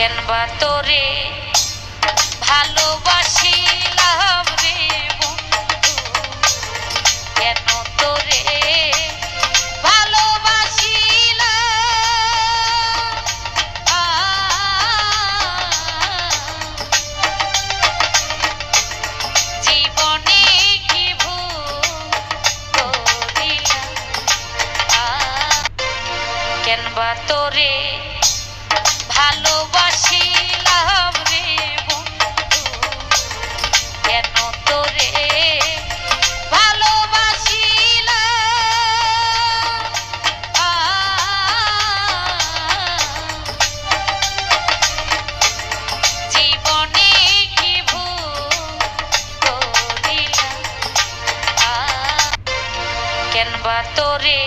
Canva তোরে ভালোবাসিলাম রে বন্ধু, কেন তোরে জীবনে কি ভুল করিলাম, কেনবা তোরে ভালোবাসিলাম রে বন্ধু, কেন তোরে জীবনে কি ভুল করিলাম, কেনবা তোরে